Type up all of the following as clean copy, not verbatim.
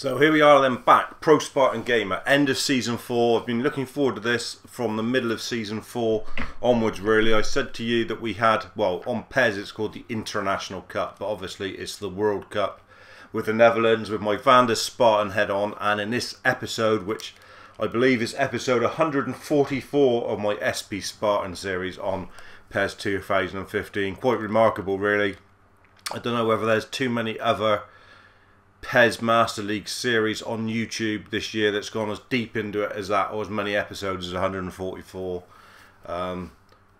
So here we are then, back, ProSpartanGamer, end of Season 4. I've been looking forward to this from the middle of Season 4 onwards really. I said to you that we had, well, on PES it's called the International Cup, but obviously it's the World Cup with the Netherlands, with my Spartan head on. And in this episode, which I believe is episode 144 of my SP Spartan series on PES 2015, quite remarkable really. I don't know whether there's too many other PES Master League series on YouTube this year that's gone as deep into it as that, or as many episodes as 144.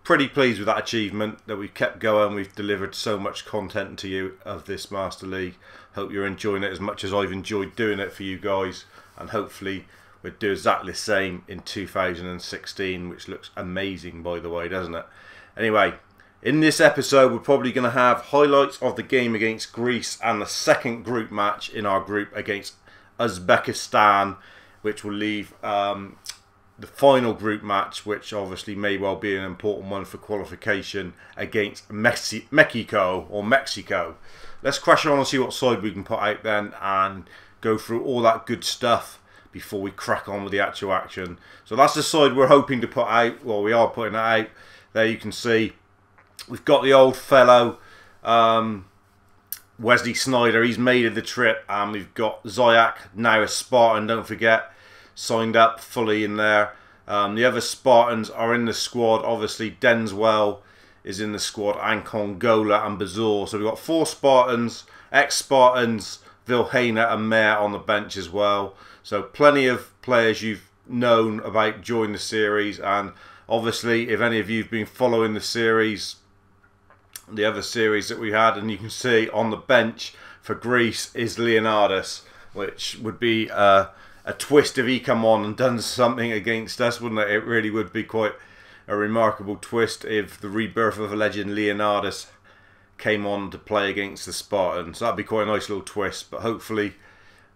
Pretty pleased with that achievement, that we've kept going. We've delivered so much content to you of this Master League. Hope you're enjoying it as much as I've enjoyed doing it for you guys, and hopefully we'll do exactly the same in 2016, which looks amazing by the way, doesn't it? Anyway, in this episode we're probably going to have highlights of the game against Greece and the second group match in our group against Uzbekistan, which will leave the final group match, which obviously may well be an important one for qualification, against Mexico. Let's crash on and see what side we can put out then, and go through all that good stuff before we crack on with the actual action. So that's the side we're hoping to put out. Well, we are putting it out. There you can see we've got the old fellow Wesley Sneijder. He's made of the trip, and we've got Ziyech, now a Spartan, don't forget, signed up fully in there. The other Spartans are in the squad. Obviously Denzwell is in the squad, and Congola and Bazor. So we've got 4 Spartans, ex-Spartans, Vilhena and Mayer on the bench as well. So plenty of players you've known about during the series, and obviously if any of you have been following the series, the other series that we had, and you can see on the bench for Greece is Leonardus, which would be a twist if he come on and done something against us, wouldn't it? It really would be quite a remarkable twist if the rebirth of a legend Leonardus came on to play against the Spartans. So that'd be quite a nice little twist, but hopefully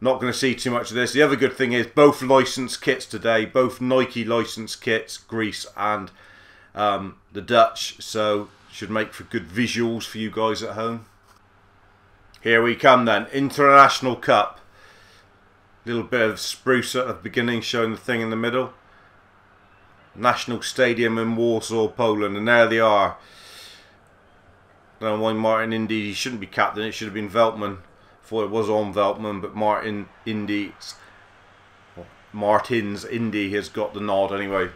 not going to see too much of this. The other good thing is both licensed kits today, both Nike licensed kits, Greece and the Dutch, so should make for good visuals for you guys at home. Here we come then, International Cup. Little bit of spruce at the beginning showing the thing in the middle. National Stadium in Warsaw, Poland, and there they are. Don't know why Martin Indy, he shouldn't be captain, it should have been Veltman. Thought it was on Veltman, but Martins Indy has got the nod anyway.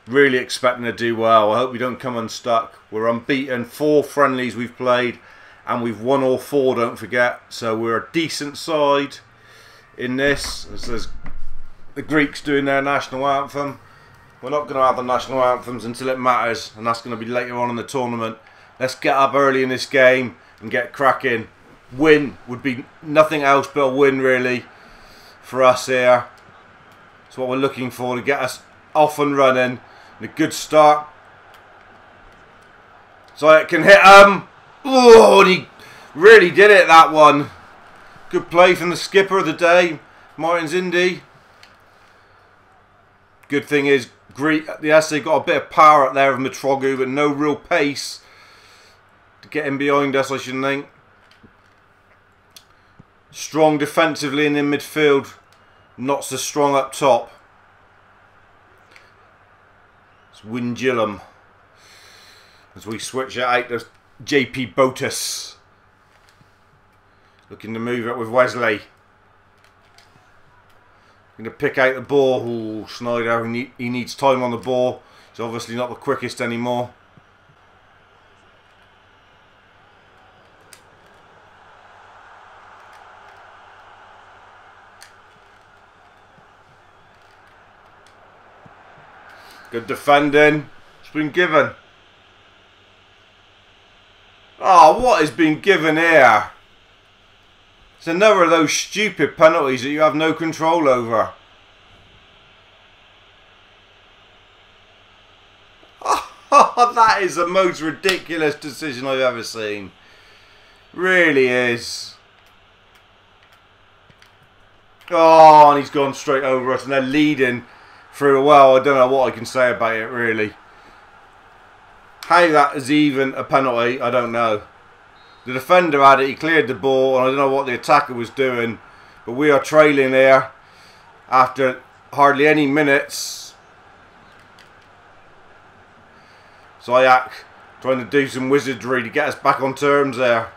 Really expecting to do well. I hope we don't come unstuck. We're unbeaten, 4 friendlies we've played, and we've won all 4, don't forget. So we're a decent side in this. There's the Greeks doing their national anthem. We're not going to have the national anthems until it matters, and that's going to be later on in the tournament. Let's get up early in this game and get cracking. Win would be nothing else but a win really for us here. That's what we're looking for, to get us off and running. And a good start. So it can hit him. Oh, and he really did it, that one. Good play from the skipper of the day, Martins Indy. Good thing is, yes, they got a bit of power up there of Mitroglou, but no real pace to get him behind us, I should think. Strong defensively and in midfield, not so strong up top. It's Wingillum as we switch it out to JP Botus. Looking to move it with Wesley. Going to pick out the ball. Ooh, Sneijder, he needs time on the ball. He's obviously not the quickest anymore. Good defending. It's been given. Oh, what has been given here? It's another of those stupid penalties that you have no control over. Oh, that is the most ridiculous decision I've ever seen. Really is. Oh, and he's gone straight over us, and they're leading through. Well, I don't know what I can say about it really. How that is even a penalty, I don't know. The defender had it, he cleared the ball, and I don't know what the attacker was doing, But we are trailing here after hardly any minutes. Ziyech trying to do some wizardry to get us back on terms there.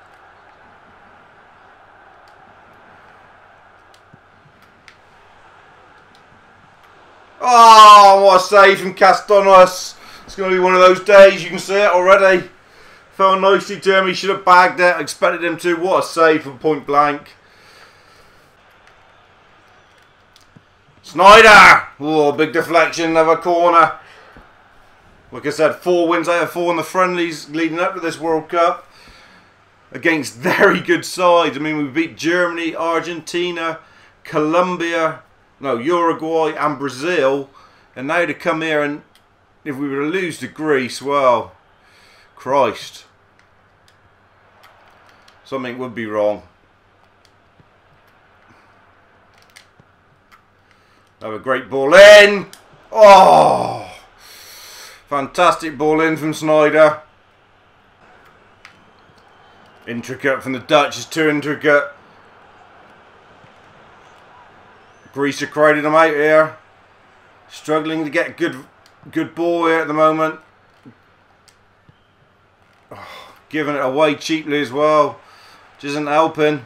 Oh, what a save from Castanos. It's going to be one of those days, you can see it already. Fell nicely to him, he should have bagged it. I expected him to. What a save from point blank. Snyder! Oh, big deflection, another corner. Like I said, 4 wins out of 4 in the friendlies leading up to this World Cup. Against very good sides. I mean, we beat Germany, Argentina, Colombia, no, Uruguay and Brazil. And now to come here and if we were to lose to Greece, well, Christ. Something would be wrong. Have a great ball in. Oh, fantastic ball in from Snyder. Intricate from the Dutch, is too intricate. Greece are crowding them out here. Struggling to get good ball here at the moment. Oh, giving it away cheaply as well. Which isn't helping.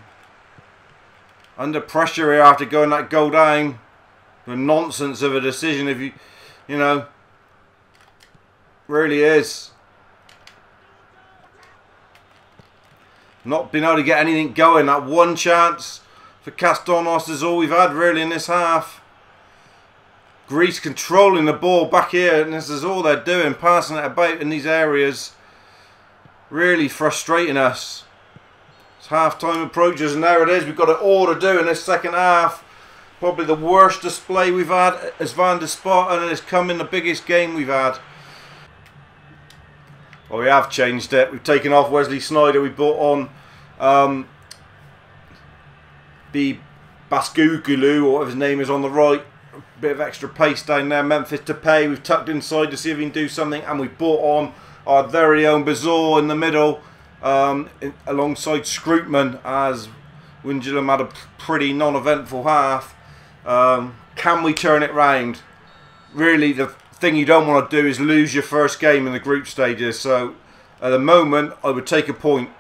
Under pressure here after going that goal down. The nonsense of a decision, if you know, really is. Not being able to get anything going. That one chance for Castanos is all we've had really in this half. Greece controlling the ball back here, and this is all they're doing, passing it about in these areas. Really frustrating us. As half time approaches, and there it is. We've got it all to do in this second half. Probably the worst display we've had as Van der Spartan, and it's come in the biggest game we've had. Well, we have changed it. We've taken off Wesley Snyder. We brought on the Baskugulu, or whatever his name is, on the right. A bit of extra pace down there. Memphis Depay. We've tucked inside to see if we can do something, and we've brought on our very own Bazaar in the middle, alongside Scrootman, as Windgillam had a pretty non-eventful half. Can we turn it round? Really, the thing you don't want to do is lose your first game in the group stages. So at the moment I would take a point,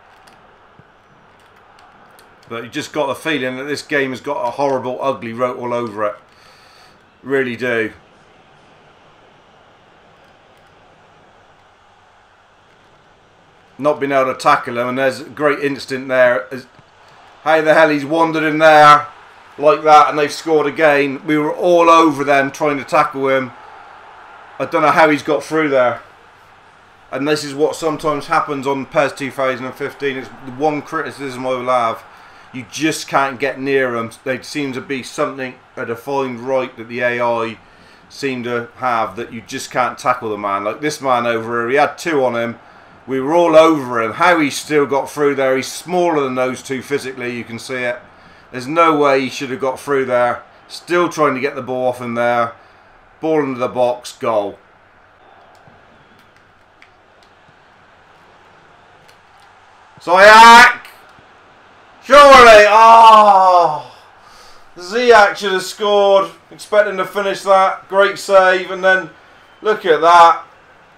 but you just got the feeling that this game has got a horrible, ugly rote all over it. Really do. Not being able to tackle him, and there's a great instinct there. How the hell he's wandered in there like that, and they've scored again. We were all over them trying to tackle him. I don't know how he's got through there. And this is what sometimes happens on PES 2015. It's the one criticism I will have. You just can't get near them. They seem to be something, a defined right that the AI seem to have, that you just can't tackle the man. Like this man over here, he had 2 on him. We were all over him. How he still got through there. He's smaller than those 2 physically, you can see it. There's no way he should have got through there. Still trying to get the ball off him there. Ball into the box, goal. Ziyech! Surely! Oh! Ziyech should have scored. Expecting to finish that. Great save. And then, look at that.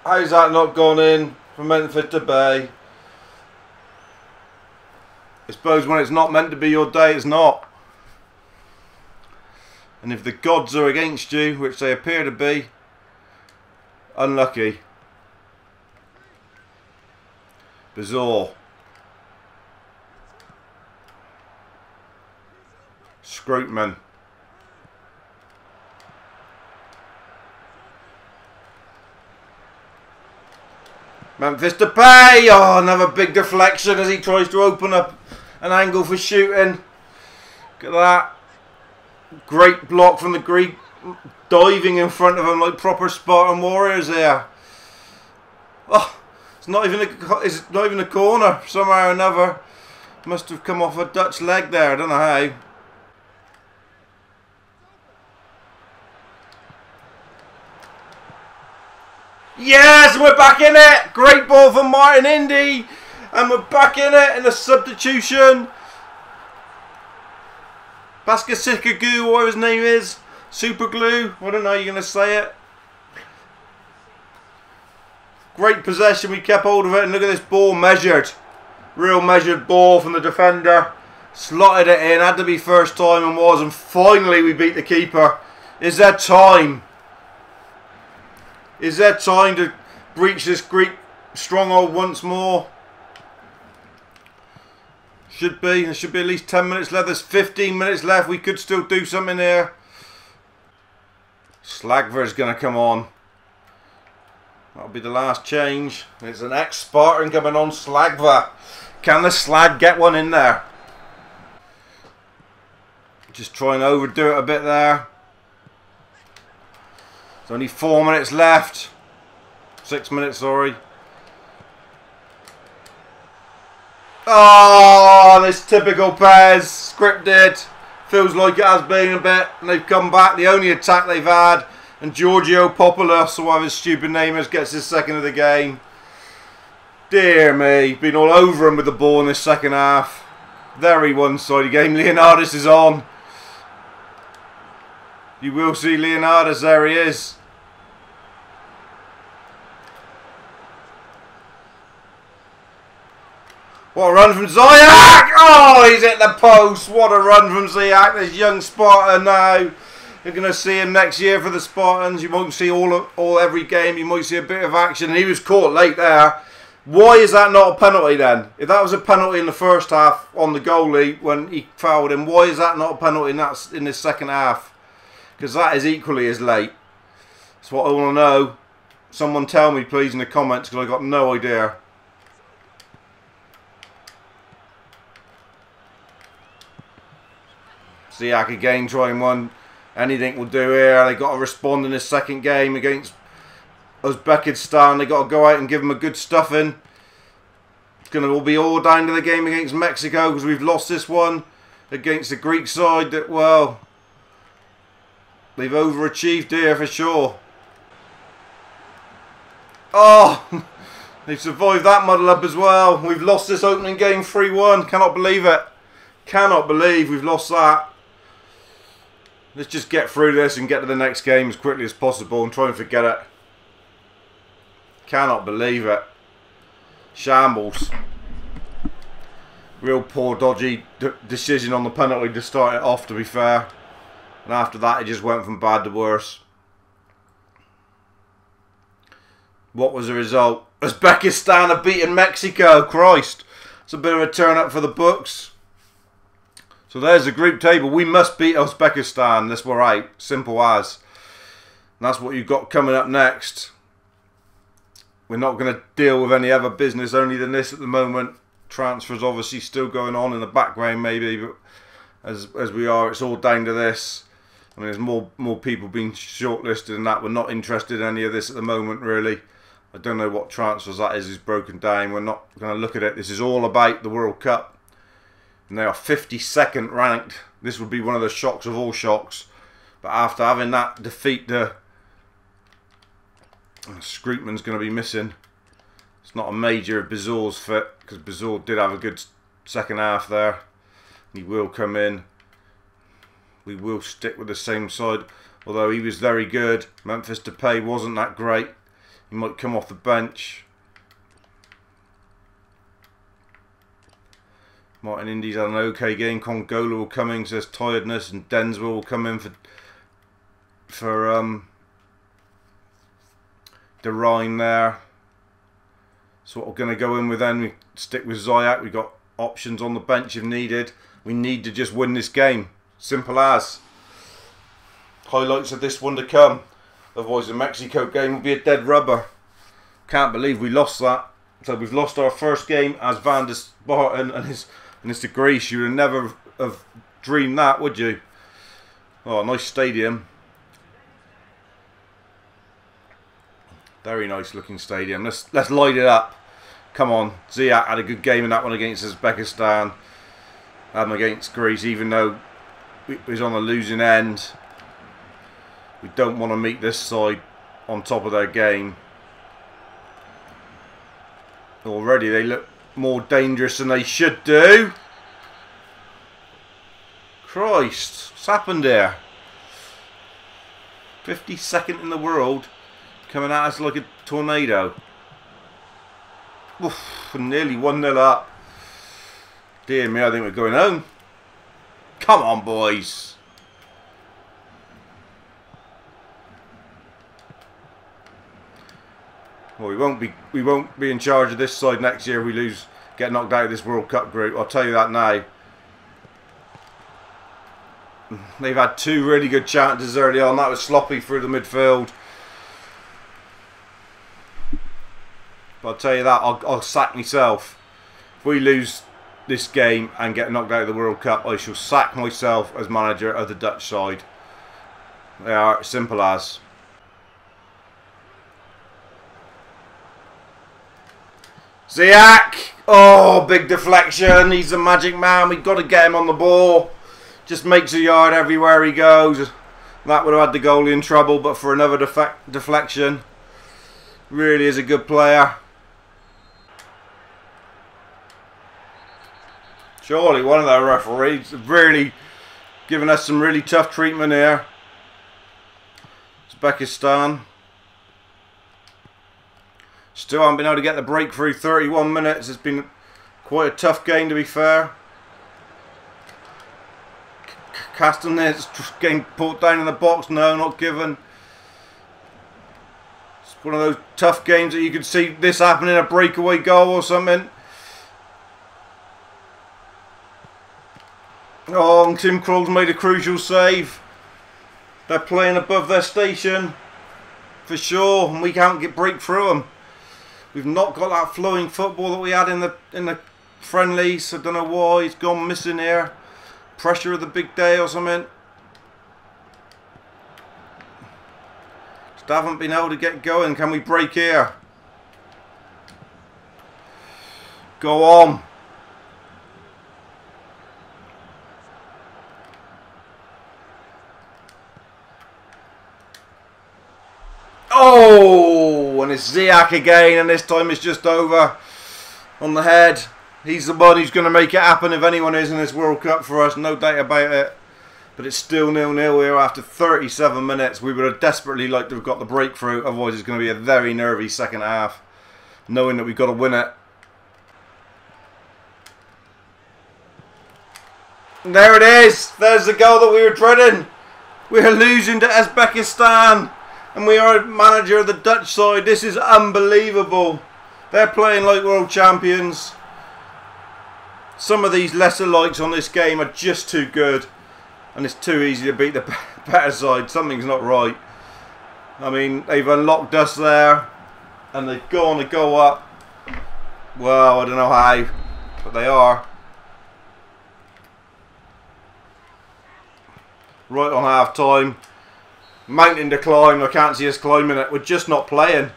How's that not gone in from Memphis Depay? I suppose when it's not meant to be your day, it's not. And if the gods are against you, which they appear to be, unlucky. Bazaar. Scrootman. Memphis Depay. Oh, another big deflection as he tries to open up an angle for shooting. Look at that. Great block from the Greek, diving in front of him like proper Spartan warriors here. Oh, it's not even a corner. Somehow or another, must have come off a Dutch leg there. I don't know how. Yes, we're back in it. Great ball from Martin Indy, and we're back in it in a substitution. Baskasikagu, whatever his name is. Super glue. I don't know how you're going to say it. Great possession. We kept hold of it. And look at this ball measured. Real measured ball from the defender. Slotted it in. Had to be first time and was. And finally we beat the keeper. Is there time? Is there time to breach this Greek stronghold once more? Should be. There should be at least 10 minutes left. There's 15 minutes left. We could still do something here. Slagver's going to come on. That'll be the last change. It's an ex-Spartan coming on, Slagver. Can the Slag get one in there? Just try and overdo it a bit there. There's only 4 minutes left. 6 minutes, sorry. Oh, this typical PES. Scripted. Feels like it has been a bit. And they've come back. The only attack they've had. And Giorgio Popoulos, or whatever his stupid name is, gets his second of the game. Dear me. Been all over him with the ball in this second half. Very one-sided game. Leonardis is on. You will see Leonardis. There he is. What a run from Ziyech! Oh, he's hit the post. What a run from Ziyech. This young Spartan now. You're going to see him next year for the Spartans. You won't see every game. You might see a bit of action. And he was caught late there. Why is that not a penalty then? If that was a penalty in the first half on the goalie when he fouled him, why is that not a penalty in this second half? Because that is equally as late. That's what I want to know. Someone tell me please in the comments, because I've got no idea. Ziyech again trying one. Anything will do here. They got to respond in this second game against Uzbekistan. They got to go out and give them a good stuffing. It's going to be all down to the game against Mexico, because we've lost this one against the Greek side. That, well, they've overachieved here for sure. Oh, they've survived that muddle up as well. We've lost this opening game 3-1. Cannot believe it. Cannot believe we've lost that. Let's just get through this and get to the next game as quickly as possible and try and forget it. Cannot believe it. Shambles. Real poor dodgy decision on the penalty to start it off, to be fair. And after that it just went from bad to worse. What was the result? Uzbekistan have beaten Mexico. Christ. It's a bit of a turn up for the books. So there's the group table. We must beat Uzbekistan. This we're out. Simple as. And that's what you've got coming up next. We're not going to deal with any other business only than this at the moment. Transfers obviously still going on in the background maybe. But as we are, it's all down to this. I mean, there's more people being shortlisted and that. We're not interested in any of this at the moment really. I don't know what transfers that is broken down. We're not going to look at it. This is all about the World Cup. And they are 52nd ranked. This would be one of the shocks of all shocks. But after having that defeat, Scrootman's going to be missing. It's not a major if Bizor's fit, because Bizor did have a good second half there. He will come in. We will stick with the same side. Although he was very good. Memphis Depay wasn't that great. He might come off the bench. Martin Indy's had an okay game. Congola will come in, says tiredness, and Denswell will come in for De Rijn there. So what we're going to go in with then, we stick with Ziyech. We've got options on the bench if needed. We need to just win this game. Simple as. Highlights of this one to come. Otherwise the Mexico game will be a dead rubber. Can't believe we lost that. So we've lost our first game as Van der Spartan and it's to Greece. You would never have dreamed that, would you? Oh, nice stadium. Very nice looking stadium. Let's light it up. Come on. Ziyech had a good game in that one against Uzbekistan. Had him against Greece, even though he was on the losing end. We don't want to meet this side on top of their game. Already they look more dangerous than they should do. Christ, what's happened here? 52nd in the world, coming at us like a tornado. Oof, nearly 1-0 up. Dear me, I think we're going home. Come on, boys. Well, we won't be in charge of this side next year if we lose, get knocked out of this World Cup group. I'll tell you that now. They've had 2 really good chances early on. That was sloppy through the midfield. But I'll tell you that, I'll sack myself. If we lose this game and get knocked out of the World Cup, I shall sack myself as manager of the Dutch side. They are simple as. Ziyech! Oh, big deflection. He's a magic man. We've got to get him on the ball. Just makes a yard everywhere he goes. That would have had the goalie in trouble, but for another deflection. Really is a good player. Surely one of their referees have really given us some really tough treatment here. Uzbekistan. Still haven't been able to get the breakthrough. 31 minutes. It's been quite a tough game, to be fair. Castanets getting put down in the box. No, not given. It's one of those tough games that you could see this happening, a breakaway goal or something. Oh, and Tim Krul's made a crucial save. They're playing above their station for sure, and we can't break through them. We've not got that flowing football that we had in the friendlies. I don't know why it's gone missing here. Pressure of the big day or something. Just haven't been able to get going. Can we break here? Go on. Oh, and it's Ziyech again, and this time it's just over on the head. He's the one who's going to make it happen if anyone is in this World Cup for us, no doubt about it. But it's still 0-0 here after 37 minutes. We would have desperately liked to have got the breakthrough, otherwise it's going to be a very nervy second half, knowing that we've got to win it. And there it is. There's the goal that we were dreading. We're losing to Uzbekistan. And we are manager of the Dutch side. This is unbelievable. They're playing like world champions. Some of these lesser likes on this game are just too good. And it's too easy to beat the better side. Something's not right. I mean, they've unlocked us there. And they've gone to go up. Well, I don't know how. But they are. Right on half time. Mountain to climb. I can't see us climbing it. We're just not playing.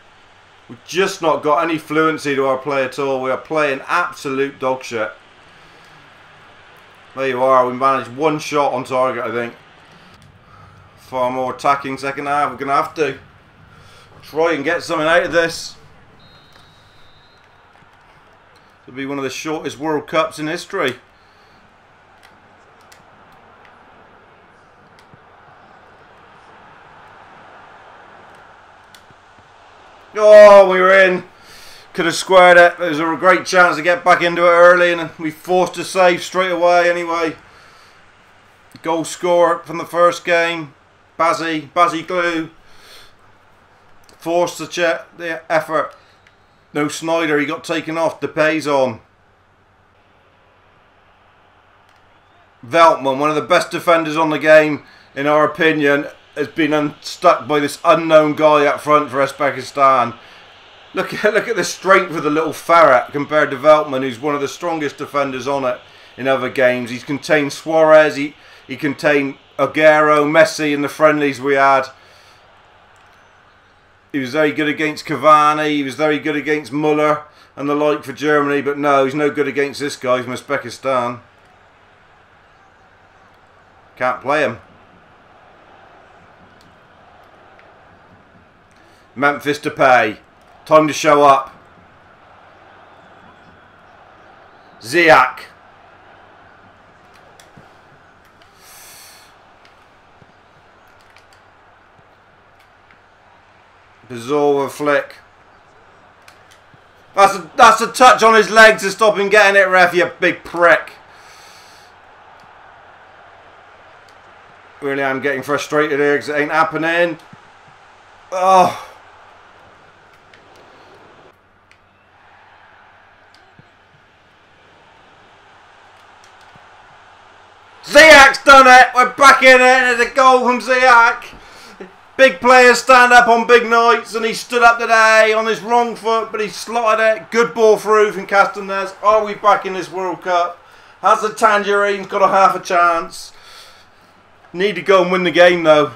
We've just not got any fluency to our play at all. We are playing absolute dog shit. There you are. We managed 1 shot on target, I think. Far more attacking second half. We're going to have to try and get something out of this. It'll be one of the shortest World Cups in history. Oh, we were in. Could have squared it. There was a great chance to get back into it early, and we forced a save straight away anyway. Goal scorer from the first game. Bazzy Glue. Forced the effort. No Snyder, he got taken off. Depay's on. Veltman, one of the best defenders on the game, in our opinion, has been unstuck by this unknown guy up front for Uzbekistan. Look at the strength of the little ferret compared to Veltman, who's one of the strongest defenders on it in other games. He's contained Suarez, he contained Aguero, Messi in the friendlies we had. He was very good against Cavani, he was very good against Muller and the like for Germany, but no, he's no good against this guy from Uzbekistan. Can't play him. Memphis Depay. Time to show up. Ziyech. Bizarre flick. That's a touch on his leg to stop him getting it, ref, you big prick. Really, I'm getting frustrated here because it ain't happening. Oh. Ziyech's done it. We're back in it. There's a goal from Ziyech. Big players stand up on big nights, and he stood up today on his wrong foot, but he slotted it. Good ball through from Castaners. Are we back in this World Cup? Has the Tangerines got a half a chance? Need to go and win the game, though.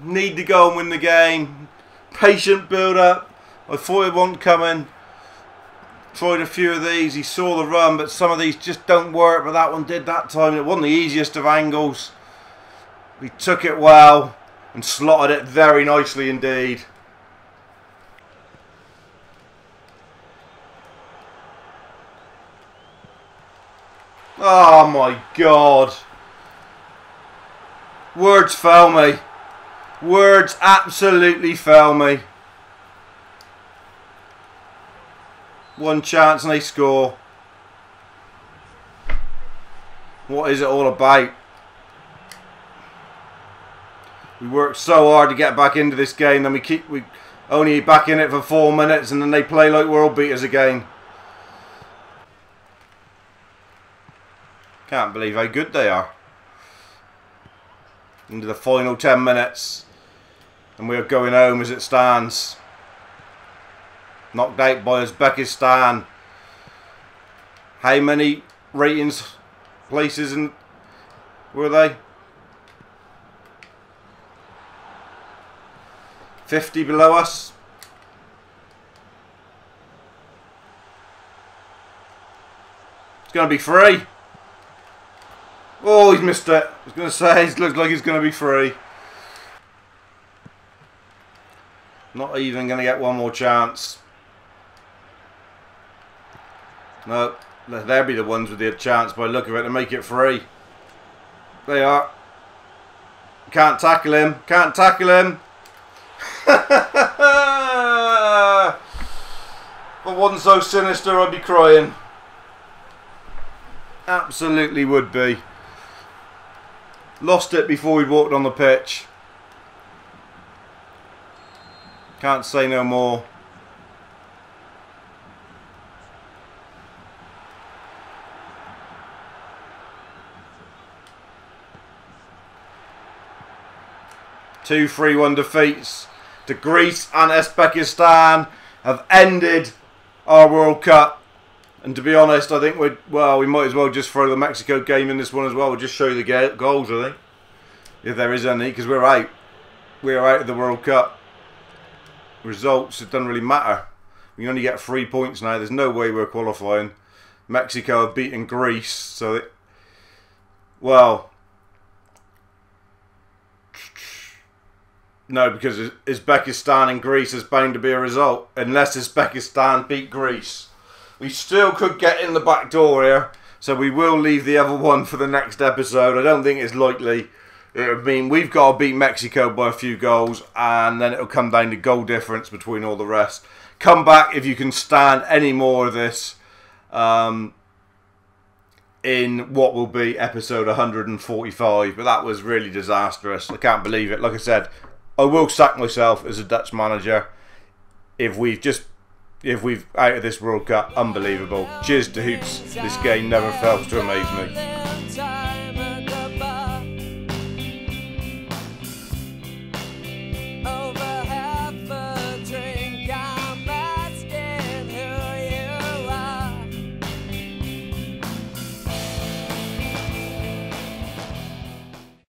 Need to go and win the game. Patient build-up. I thought it wasn't coming. Tried a few of these. He saw the run, but some of these just don't work. But that one did that time. It wasn't the easiest of angles. He took it well and slotted it very nicely indeed. Oh my God. Words fail me. Words absolutely fail me. One chance and they score. What is it all about? We worked so hard to get back into this game, then we only back in it for 4 minutes, and then they play like world beaters again. Can't believe how good they are. Into the final 10 minutes, and we're going home as it stands. Knocked out by Uzbekistan. How many ratings places in were they? 50 below us. It's going to be free. Oh, he's missed it. I was going to say, it looks like he's going to be free. Not even going to get one more chance. No, they'll be the ones with the chance by the look of it to make it free. They are. Can't tackle him. Can't tackle him. If I wasn't so sinister, I'd be crying. Absolutely would be. Lost it before we walked on the pitch. Can't say no more. Two 3-1 defeats to Greece and Uzbekistan have ended our World Cup. And to be honest, I think we might as well just throw the Mexico game in this one as well. We'll just show you the goals, I think, if there is any, because we're out. We're out of the World Cup. Results, it doesn't really matter. We only get 3 points now. There's no way we're qualifying. Mexico have beaten Greece, so well. No, because Uzbekistan and Greece is bound to be a result. Unless Uzbekistan beat Greece. We still could get in the back door here. So we will leave the other one for the next episode. I don't think it's likely. It would mean we've got to beat Mexico by a few goals. And then it'll come down to goal difference between all the rest. Come back if you can stand any more of this. In what will be episode 145. But that was really disastrous. I can't believe it. Like I said, I will sack myself as a Dutch manager if we've out of this World Cup. Unbelievable. Cheers to Hoops. This game never fails to amaze me.